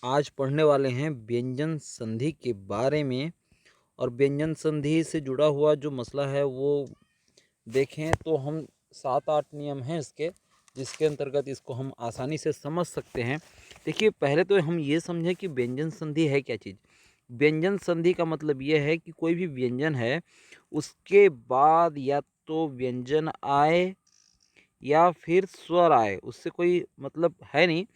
आज पढ़ने वाले हैं व्यंजन संधि के बारे में। और व्यंजन संधि से जुड़ा हुआ जो मसला है वो देखें तो हम 7-8 नियम हैं इसके, जिसके अंतर्गत इसको हम आसानी से समझ सकते हैं। देखिए, पहले तो हम ये समझें कि व्यंजन संधि है क्या चीज़। व्यंजन संधि का मतलब ये है कि कोई भी व्यंजन है, उसके बाद या तो व्यंजन आए या फिर स्वर आए, उससे कोई मतलब है नहीं।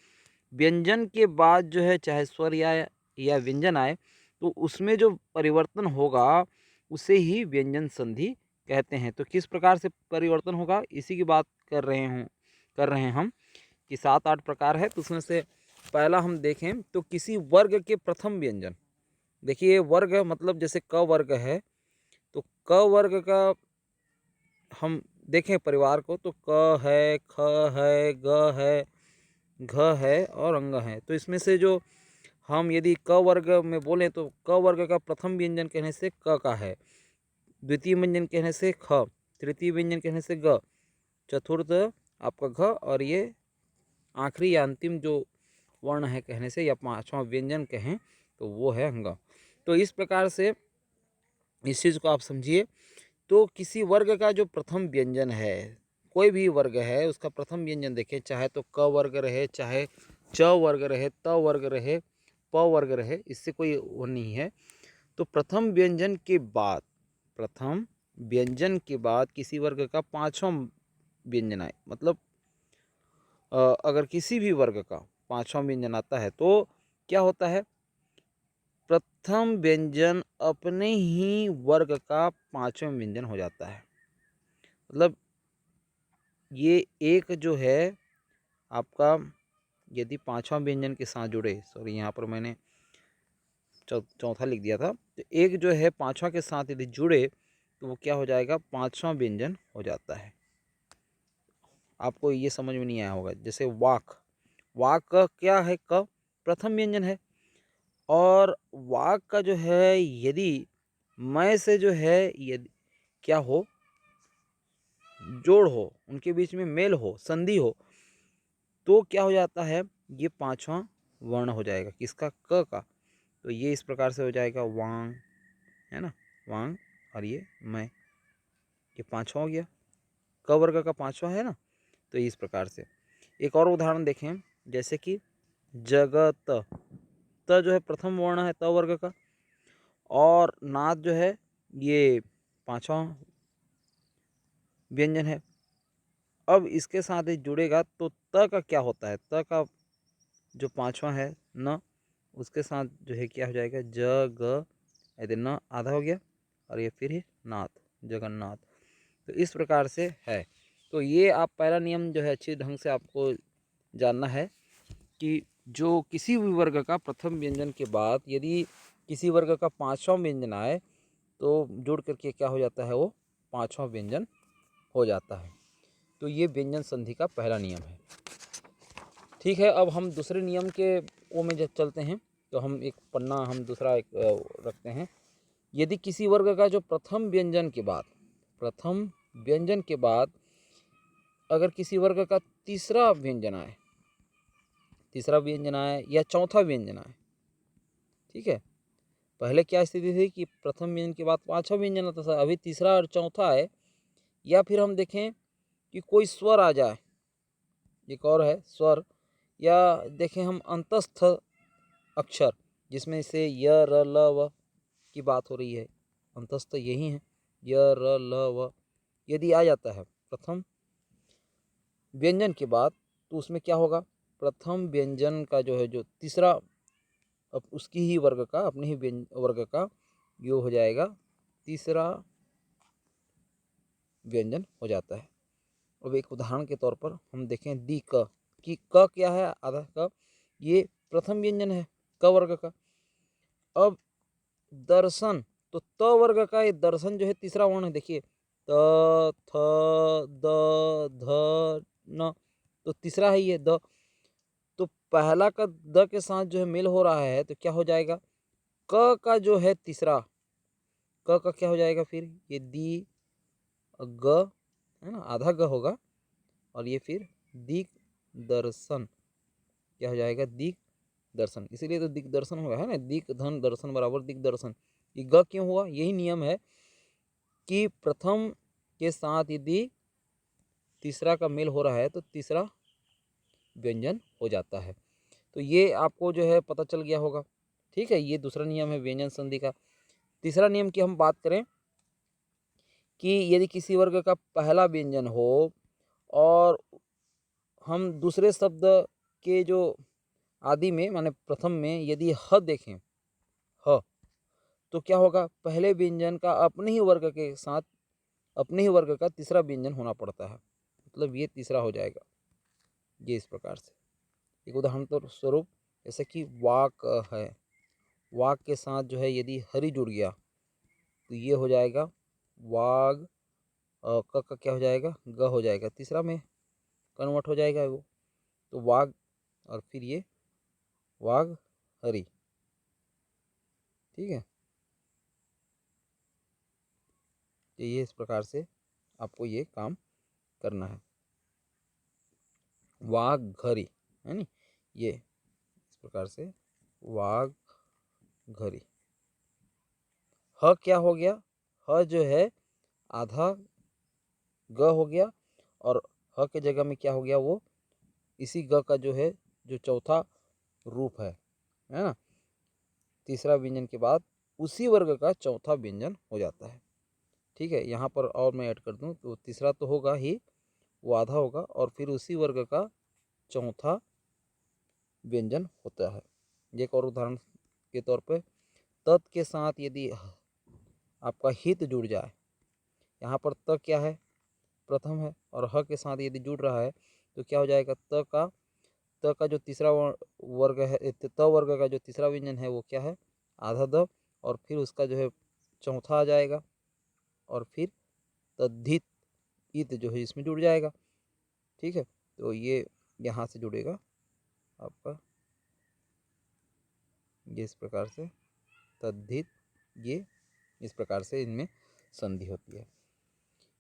व्यंजन के बाद जो है चाहे स्वर या व्यंजन आए, तो उसमें जो परिवर्तन होगा उसे ही व्यंजन संधि कहते हैं। तो किस प्रकार से परिवर्तन होगा इसी की बात कर रहे हैं हम, कि 7-8 प्रकार है। तो उसमें से पहला हम देखें तो किसी वर्ग के प्रथम व्यंजन। देखिए, वर्ग मतलब जैसे क वर्ग है, तो क वर्ग का हम देखें परिवार को, तो क है, ख है, ग है, घ है और अंग है। तो इसमें से जो हम यदि क वर्ग में बोलें तो क वर्ग का प्रथम व्यंजन कहने से क का है, द्वितीय व्यंजन कहने से ख, तृतीय व्यंजन कहने से ग, चतुर्थ आपका घ, और ये आखिरी या अंतिम जो वर्ण है कहने से, या पांचवा व्यंजन कहें तो वो है अंग। तो इस प्रकार से इस चीज़ को आप समझिए। तो किसी वर्ग का जो प्रथम व्यंजन है, कोई भी वर्ग है उसका प्रथम व्यंजन देखें, चाहे तो क वर्ग रहे, चाहे च वर्ग रहे, त वर्ग रहे, प वर्ग रहे, इससे कोई वो नहीं है। तो प्रथम व्यंजन के बाद किसी वर्ग का पांचवा व्यंजन आए, मतलब अगर किसी भी वर्ग का पांचवा व्यंजन आता है तो क्या होता है, प्रथम व्यंजन अपने ही वर्ग का पांचवा व्यंजन हो जाता है। मतलब ये एक जो है आपका, यदि पांचवा व्यंजन के साथ जुड़े, सॉरी यहाँ पर मैंने चौथा लिख दिया था, तो एक जो है पांचवा के साथ यदि जुड़े तो वो क्या हो जाएगा, पांचवा व्यंजन हो जाता है। आपको ये समझ में नहीं आया होगा। जैसे वाक, वाक का क्या है, क प्रथम व्यंजन है, और वाक का जो है यदि मैं से जो है, यदि क्या हो, जोड़ हो, उनके बीच में मेल हो, संधि हो, तो क्या हो जाता है, ये पांचवा वर्ण हो जाएगा किसका, क का। तो ये इस प्रकार से हो जाएगा वांग, है ना, वांग, और ये मैं, ये पांचवा हो गया, क वर्ग का पांचवा है ना। तो इस प्रकार से एक और उदाहरण देखें, जैसे कि जगत, त जो है प्रथम वर्ण है त वर्ग का, और नाद जो है ये पांचवा व्यंजन है। अब इसके साथ ही जुड़ेगा तो त का क्या होता है, त का जो पांचवा है न, उसके साथ जो है क्या हो जाएगा, ज ग, यदि न आधा हो गया, और ये फिर है नाथ, जगन्नाथ। तो इस प्रकार से है। तो ये आप पहला नियम जो है अच्छे ढंग से आपको जानना है, कि जो किसी भी वर्ग का प्रथम व्यंजन के बाद यदि किसी वर्ग का पांचवा व्यंजन आए तो जोड़ करके क्या हो जाता है, वो पांचवा व्यंजन हो जाता है। तो ये व्यंजन संधि का पहला नियम है। ठीक है, अब हम दूसरे नियम के वो में जब चलते हैं, तो हम एक पन्ना हम दूसरा एक रखते हैं। यदि किसी वर्ग का जो प्रथम व्यंजन के बाद अगर किसी वर्ग का तीसरा व्यंजन आए या चौथा व्यंजन आए, ठीक है, पहले क्या स्थिति थी कि प्रथम व्यंजन के बाद पांचवा व्यंजन आता था, अभी तीसरा और चौथा है। या फिर हम देखें कि कोई स्वर आ जाए, एक और है स्वर, या देखें हम अंतस्थ अक्षर, जिसमें से य र ल व की बात हो रही है, अंतस्थ यही है, य र ल व यदि आ जाता है प्रथम व्यंजन के बाद, तो उसमें क्या होगा, प्रथम व्यंजन का जो है जो तीसरा, अब उसकी ही वर्ग का, अपने ही वर्ग का यो हो जाएगा, तीसरा व्यंजन हो जाता है। अब एक उदाहरण के तौर पर हम देखें दी क, कि क क्या है, आधा क, ये प्रथम व्यंजन है क वर्ग का। अब दर्शन, तो त वर्ग का ये दर्शन जो है तीसरा वर्ण है, देखिए त थ द ध न, तो तीसरा है ये द। तो पहला का द के साथ जो है मेल हो रहा है, तो क्या हो जाएगा, क का जो है तीसरा, क का क्या हो जाएगा, फिर ये दी ग, है ना, आधा ग होगा, और ये फिर दिक दर्शन क्या हो जाएगा, दिक दर्शन, इसीलिए तो दिग्दर्शन हुआ है ना, दिक धन दर्शन बराबर दिग्दर्शन। ये ग क्यों हुआ? यही नियम है कि प्रथम के साथ यदि तीसरा का मेल हो रहा है तो तीसरा व्यंजन हो जाता है। तो ये आपको जो है पता चल गया होगा। ठीक है, ये दूसरा नियम है व्यंजन संधि का। तीसरा नियम की हम बात करें कि यदि किसी वर्ग का पहला व्यंजन हो और हम दूसरे शब्द के जो आदि में माने प्रथम में यदि ह देखें, ह, तो क्या होगा? पहले व्यंजन का अपने ही वर्ग के साथ अपने ही वर्ग का तीसरा व्यंजन होना पड़ता है, मतलब ये तीसरा हो जाएगा। ये इस प्रकार से एक उदाहरण तो स्वरूप जैसे कि वाक है, वाक के साथ जो है यदि हरि जुड़ गया तो ये हो जाएगा वाग, क का क्या हो जाएगा? ग हो जाएगा, तीसरा में कन्वर्ट हो जाएगा वो, तो वाग और फिर ये वाग हरि। ठीक है, तो ये इस प्रकार से आपको ये काम करना है, वाग घरी है नी, ये इस प्रकार से वाग घरी। ह क्या हो गया? ह जो है आधा ग हो गया और ह के जगह में क्या हो गया? वो इसी ग का जो है जो चौथा रूप है ना, तीसरा व्यंजन के बाद उसी वर्ग का चौथा व्यंजन हो जाता है। ठीक है, यहाँ पर और मैं ऐड कर दूँ तो तीसरा तो होगा ही, वो आधा होगा और फिर उसी वर्ग का चौथा व्यंजन होता है। एक और उदाहरण के तौर पे तत् के साथ यदि आपका हित जुड़ जाए, यहाँ पर त क्या है? प्रथम है और ह के साथ यदि जुड़ रहा है तो क्या हो जाएगा? त का जो तीसरा वर्ग है, त वर्ग का जो तीसरा व्यंजन है वो क्या है? आधा द और फिर उसका जो है चौथा आ जाएगा और फिर तद्धित इत जो है इसमें जुड़ जाएगा। ठीक है, तो ये यहाँ से जुड़ेगा आपका, ये इस प्रकार से तद्धित, ये इस प्रकार से इनमें संधि होती है।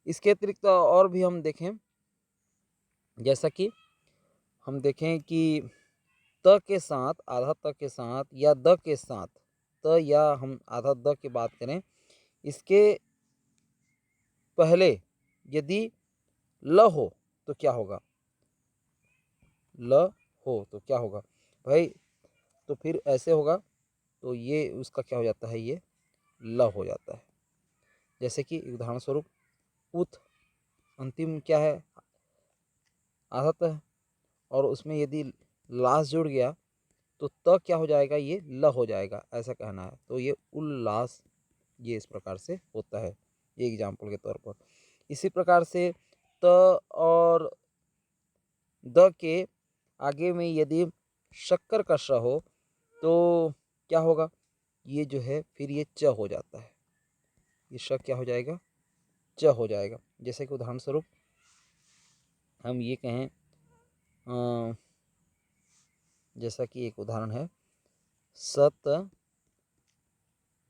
इसके अतिरिक्त और भी हम देखें, जैसा कि हम देखें कि त के साथ, आधा त के साथ या द के साथ, त या हम आधा द की बात करें, इसके पहले यदि ल हो तो क्या होगा? ल हो तो क्या होगा भाई? तो फिर ऐसे होगा, तो ये उसका क्या हो जाता है? ये ल हो जाता है। जैसे कि उदाहरण स्वरूप उत, अंतिम क्या है? आधा त है और उसमें यदि लाश जुड़ गया तो त क्या हो जाएगा? ये ल हो जाएगा, ऐसा कहना है। तो ये उल्लास, ये इस प्रकार से होता है, ये एग्जाम्पल के तौर पर। इसी प्रकार से त और द के आगे में यदि शक्कर का श हो तो क्या होगा? ये जो है फिर ये च हो जाता है, ये श क्या हो जाएगा? च हो जाएगा। जैसे कि उदाहरण स्वरूप हम ये कहें, जैसा कि एक उदाहरण है सत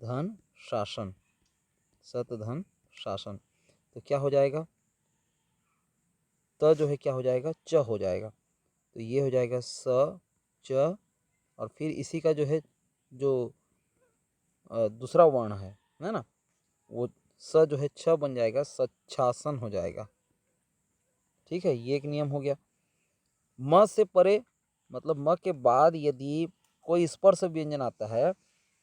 धन शासन, सत धन शासन, तो क्या हो जाएगा? त जो है क्या हो जाएगा? च हो जाएगा, तो ये हो जाएगा स च और फिर इसी का जो है जो दूसरा वर्ण है ना, वो स जो है छ बन जाएगा, सच्छासन हो जाएगा। ठीक है, ये एक नियम हो गया। म से परे मतलब म के बाद यदि कोई स्पर्श व्यंजन आता है,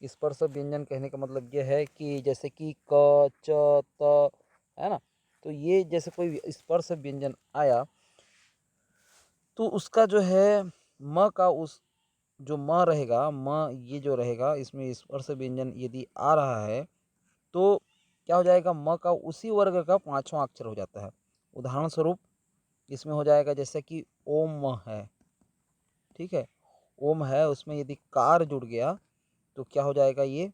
स्पर्श व्यंजन कहने का मतलब ये है कि जैसे कि क च त है ना, तो ये जैसे कोई स्पर्श व्यंजन आया तो उसका जो है म का उस जो म रहेगा, म ये जो रहेगा इसमें स्पर्श व्यंजन यदि आ रहा है तो क्या हो जाएगा? म का उसी वर्ग का पांचवा अक्षर हो जाता है। उदाहरण स्वरूप इसमें हो जाएगा जैसे कि ओम है। ठीक है, ओम है, उसमें यदि कार जुड़ गया तो क्या हो जाएगा? ये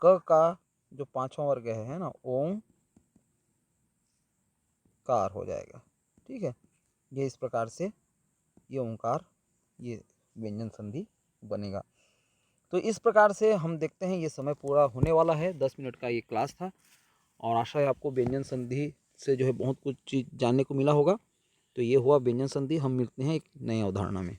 क का जो पांचवा वर्ग है ना, ओम कार हो जाएगा। ठीक है, ये इस प्रकार से ये ओंकार, ये व्यंजन संधि बनेगा। तो इस प्रकार से हम देखते हैं, ये समय पूरा होने वाला है, 10 मिनट का ये क्लास था और आशा है आपको व्यंजन संधि से जो है बहुत कुछ चीज़ जानने को मिला होगा। तो ये हुआ व्यंजन संधि। हम मिलते हैं एक नए अवधारणा में।